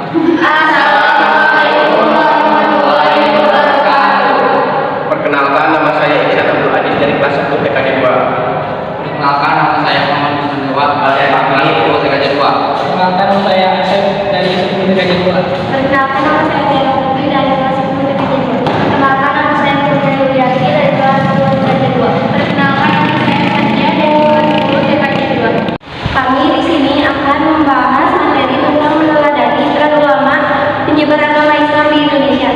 Assalamualaikum warahmatullahi wabarakatuh. Perkenalkan, nama saya Iksan Abdul Aziz dari kelas 1 TKJ 2. Perkenalkan, nama saya Muhammad Muslim Dewa dari kelas 10 TKJ 2. Perkenalkan, nama saya Asep dari 10 TKJ 2. Perkenalkan, nama saya Tiara Putri dari kelas 10 TKJ 2. Perkenalkan, nama saya Putri Yuliati dari kelas 10 TKJ 2. Perkenalkan, nama saya Satya dari kelas 10 TKJ 2. Kami di sini akan membahas materi tentang meneladani peran ulama penyebaran agama Islam di Indonesia.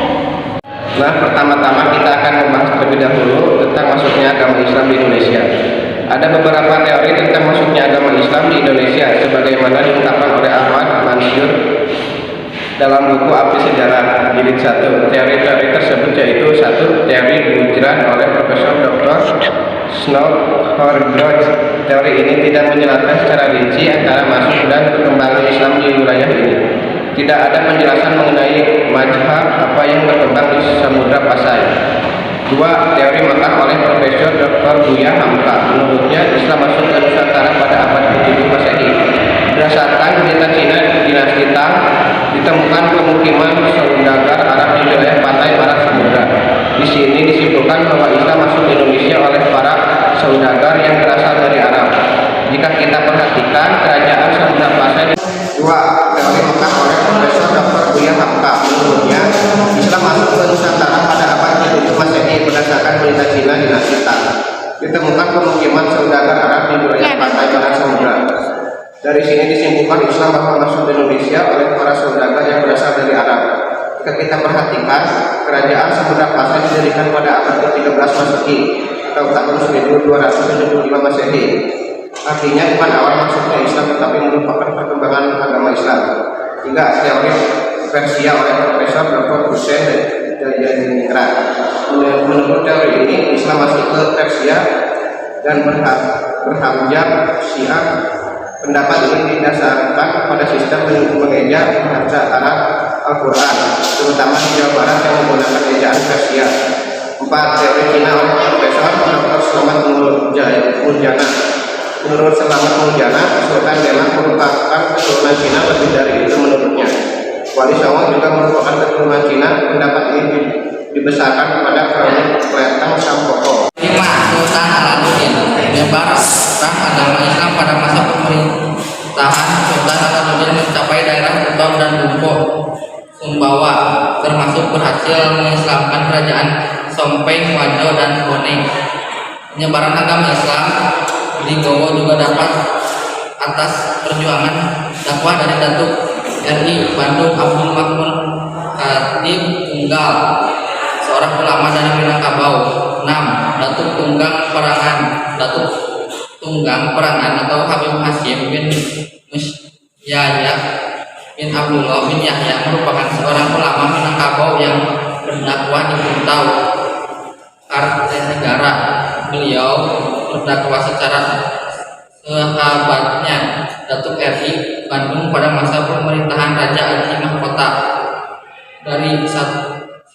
Nah, pertama-tama kita akan membahas terlebih dahulu tentang masuknya agama Islam di Indonesia. Ada beberapa teori tentang masuknya agama Islam di Indonesia, sebagaimana diungkapkan oleh Ahmad Mansur dalam buku Api Sejarah Jilid 1. Teori-teori tersebut yaitu: 1. Teori bujran oleh Profesor Dr. Snowhorgrove. Teori ini tidak menjelaskan secara rinci antara masuk dan berkembangnya Islam di wilayah ini. Tidak ada penjelasan mengenai mazhab apa yang berkembang di Samudra Pasai. 2. Teori Makkah oleh Profesor Dr. Buya Hamka. Menurutnya Islam masuk ke Nusantara pada abad ke-7 Masehi. Berdasarkan cerita Cina dinasti Tang, ditemukan pemukiman saudagar Arab di wilayah pantai barat samudra. Di sini disimpulkan bahwa Islam masuk ke Indonesia oleh para saudagar yang berasal dari Arab. Jika kita perhatikan kerajaan Samudra Pasai. 2. Teori Makkah oleh Profesor Dr. Buya Hamka. Menurutnya Islam masuk ke Nusantara pada abad ke-7 Masehi berdasarkan berita Cina dinasti Tang. Ditemukan pemukiman saudagar Arab di wilayah pantai barat samudra. Dari sini disimpulkan Islam bakal masuk ke Indonesia oleh para saudagar yang berasal dari Arab. Jika kita perhatikan, kerajaan Samudra Pasai didirikan pada abad ke-13 Masehi atau tahun 1275 Masehi. Artinya bukan awal masuknya Islam, tetapi merupakan perkembangan agama Islam. 3. Teori Persia oleh Profesor Dr. Hussein Jajiningrat. Menurut teori ini, Islam masuk ke Persia dan berhamjah Syiah. Pendapat ini didasarkan pada sistem mengeja bahasa Arab Al-Quran, terutama di Jawa Barat yang menggunakan ejaan Persia. 4. Teori Cina oleh Profesor Dr. Selamat Murjana. Menurut Selamat Murjana, Sultan Delak merupakan keturunan Cina. Lebih dari itu menurutnya, Wali Songo juga merupakan keturunan Cina. Pendapat ini dibesarkan kepada kronik Kletang Sampoko. 5. Sultan Aladdin menyebarkan agama Islam pada masa pemerintahan Sultan Aladdin mencapai daerah Buton dan Bumpo, Sumbawa, termasuk berhasil mengislamkan kerajaan Sompeng, Wajo, dan Bone. Penyebaran agama Islam di Gowo juga dapat atas perjuangan dakwah dari Datuk RI Bandung Abdul Makmun Khatib Tunggal, seorang ulama dari Minangkabau. 6. Datuk Tunggang Perangan atau Habib Hasyim bin Musyayah bin Abdullah bin Yahya merupakan seorang ulama Minangkabau yang berdakwah di Puntau Kartanegara. Beliau berdakwah secara sahabatnya Datuk RI Bandung pada masa pemerintahan Raja Haji Mahkota dari 1525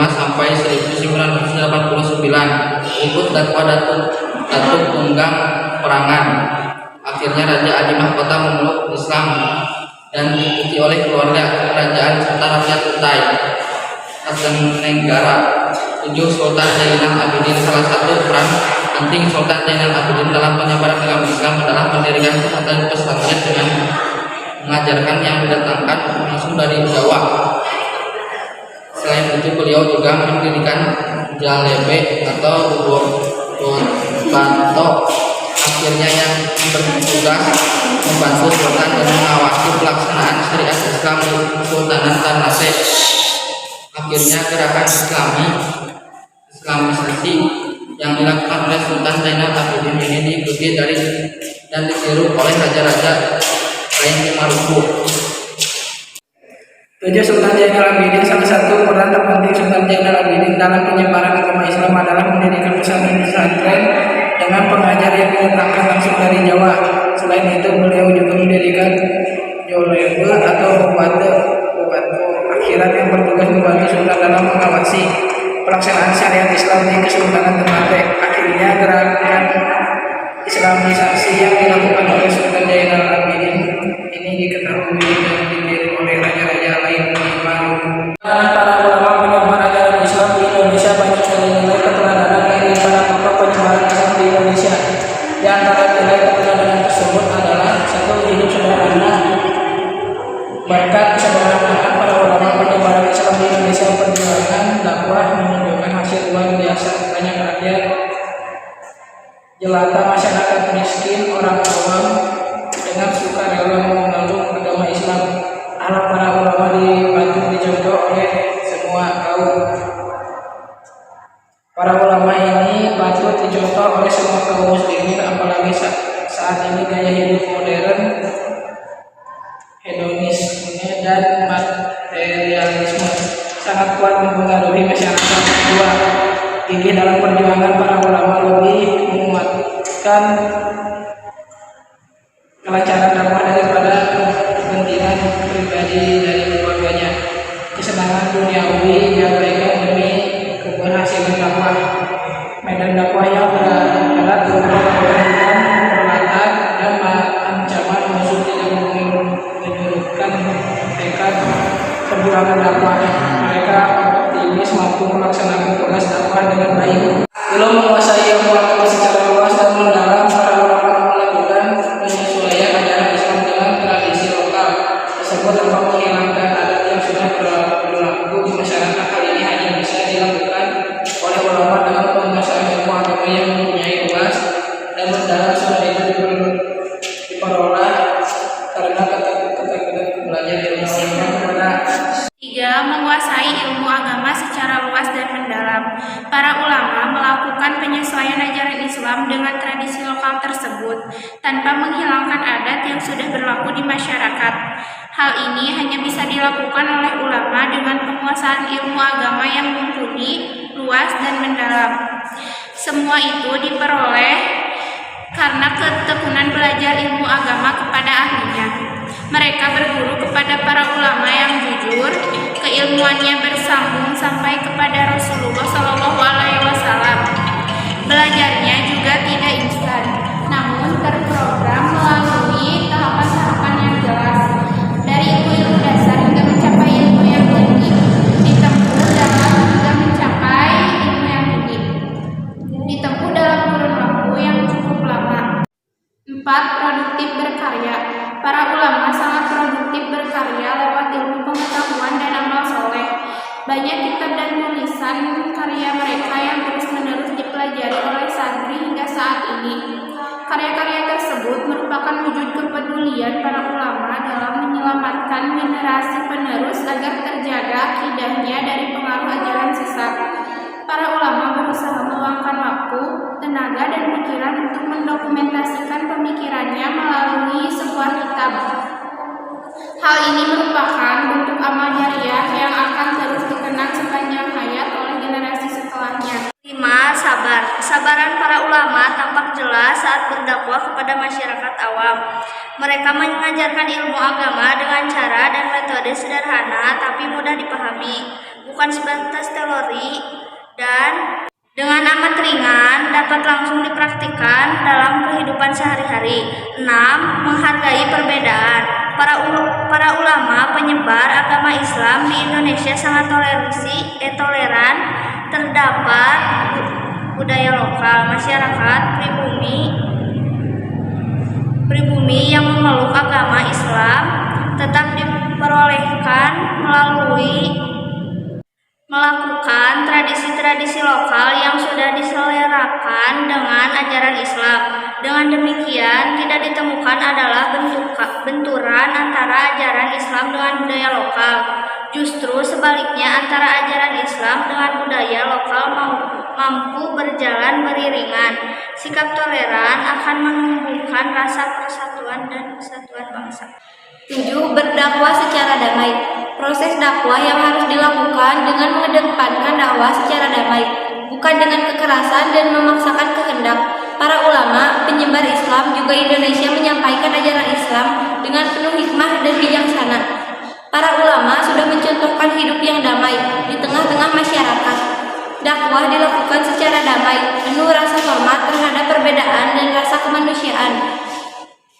sampai 1989. Ikut dakwah Datuk Tunggang Perangan. Akhirnya Raja Haji Mahkota memeluk Islam dan diikuti oleh keluarga kerajaan serta rakyat Kutai Kartanegara. 7. Sultan Zainal Abidin. Salah satu peran penting Sultan Zainal Abidin dalam penyebaran agama Islam adalah mendirikan pesantren dengan mengajarkan yang didatangkan langsung dari Jawa. Selain itu, beliau juga mendirikan Jalebe atau Banto, akhirnya yang bertugas membantu Sultan dan mengawasi pelaksanaan syariat Islam di Sultanan Ternate. Akhirnya gerakan Islamisasi yang dilakukan oleh Sultan Zainal Abidin ini diikuti dari dan ditiru oleh raja-raja lain di Maluku. 7. Sultan Zainal Abidin. Salah satu peran terpenting Sultan Zainal Abidin dalam penyebaran agama Islam adalah mendirikan pesantren dengan pengajar yang didatangkan langsung dari Jawa. Selain itu, beliau juga mendirikan Jolebe atau Batu akhirat yang bertugas membantu Sultan dalam mengawasi pelaksanaan syariat Islam di Kesultanan Ternate. Akhirnya gerakan Islamisasi yang dilakukan oleh Sultan Zainal Abidin ini diketahui dan ditiru oleh raja-raja lain di baru. Para ulama penyebar ajaran Islam di Indonesia banyak sekali nilai keteladanan dari para tokoh penyebar Islam di Indonesia. Di antara nilai keteladanan tersebut adalah: 1. Hidup sederhana. Berkat kesederhanaan para ulama penyebaran Islam di Indonesia, perjuangan dakwah menunjukkan hasil luar biasa. Banyak rakyat jelata masyarakat miskin, orang awam dengan sukarela memeluk agama Islam. Ahlak para ulama dibantu dicontoh oleh semua kaum. Para ulama ini patut dicontoh oleh semua kaum muslimin, apalagi saat ini gaya hidup modern, hedonisme dan materialisme sangat kuat mempengaruhi masyarakat. 2. Gigih dalam perjuangan para ulama lebih menguatkan kelancaran dakwah daripada kepentingan pribadi dari keluarganya. Kesenangan duniawi diabaikan demi keberhasilan dakwah. Medan dakwah yang berat berupa keberhasilan, peralatan, dan ancaman musuh tidak menyurutkan tekad perjuangan dakwah. Mereka optimis mampu melaksanakan tugas dakwah dengan baik. Belum menguasai ilmu agama secara luas dan mendalam, para ulama melakukan penyesuaian ajaran Islam dengan tradisi lokal tersebut tanpa menghilangkan adat yang sudah berlaku di masyarakat. Hal ini hanya bisa dilakukan oleh ulama dengan penguasaan ilmu agama yang mempunyai luas dan mendalam. Sudah itu diperoleh karena ketakutan belajar ilmu agama kepada 3. Menguasai ilmu agama secara luas dan mendalam. Para ulama melakukan penyesuaian ajaran Islam dengan tradisi lokal tersebut tanpa menghilangkan adat yang sudah berlaku di masyarakat. Hal ini hanya bisa dilakukan oleh ulama dengan penguasaan ilmu agama yang mumpuni, luas, dan mendalam. Semua itu diperoleh karena ketekunan belajar ilmu agama kepada ahlinya. Mereka berguru kepada para ulama yang jujur, keilmuannya bersambung sampai kepada Rasulullah SAW. Belajarnya juga tidak instan, namun terprogram melalui tahapan-tahapan yang jelas. Dari ilmu dasar hingga mencapai ilmu yang tinggi, ditempuh dalam kurun waktu yang cukup lama. 4. Produktif berkarya. Para ulama sangat produktif berkarya lewat ilmu pengetahuan dan amal soleh. Banyak kitab dan tulisan karya mereka yang terus-menerus dipelajari oleh santri hingga saat ini. Karya-karya tersebut merupakan wujud kepedulian para ulama dalam menyelamatkan generasi penerus agar terjaga akidahnya dari pengaruh ajaran sesat. Para ulama berusaha meluangkan waktu, tenaga, dan pikiran untuk mendokumentasikan pemikirannya melalui sebuah kitab. Hal ini merupakan bentuk amal jariah yang akan terus dikenang sepanjang hayat oleh generasi setelahnya. 5. Sabar. Kesabaran para ulama tampak jelas saat berdakwah kepada masyarakat awam. Mereka mengajarkan ilmu agama dengan cara dan metode sederhana tapi mudah dipahami, bukan sebatas teori, dan dengan amat ringan dapat langsung dipraktikkan dalam kehidupan sehari-hari. 6. Menghargai perbedaan. Para ulama penyebar agama Islam di Indonesia sangat toleran. Terdapat budaya lokal, masyarakat pribumi yang memeluk agama Islam tetap diperolehkan melakukan tradisi-tradisi lokal yang sudah diselerakan dengan ajaran Islam. Dengan demikian, tidak ditemukan adalah benturan antara ajaran Islam dengan budaya lokal. Justru sebaliknya, antara ajaran Islam dengan budaya lokal mampu berjalan beriringan. Sikap toleran akan menumbuhkan rasa persatuan dan kesatuan bangsa. 7. Berdakwah secara damai. Proses dakwah yang harus dilakukan dengan mengedepankan dakwah secara damai, bukan dengan kekerasan dan memaksakan kehendak. Para ulama penyebar Islam juga Indonesia menyampaikan ajaran Islam dengan penuh hikmah dan bijaksana. Para ulama sudah mencontohkan hidup yang damai di tengah-tengah masyarakat. Dakwah dilakukan secara damai, penuh rasa hormat terhadap perbedaan dan rasa kemanusiaan.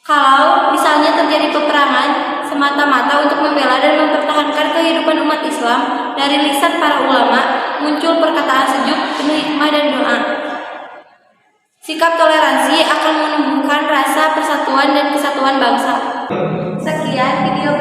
Kalau misalnya terjadi peperangan semata-mata untuk membela dan mempertahankan kehidupan umat Islam, dari lisan para ulama muncul perkataan sejuk, penuh hikmah dan doa. Sikap toleransi akan menumbuhkan rasa persatuan dan kesatuan bangsa. Sekian video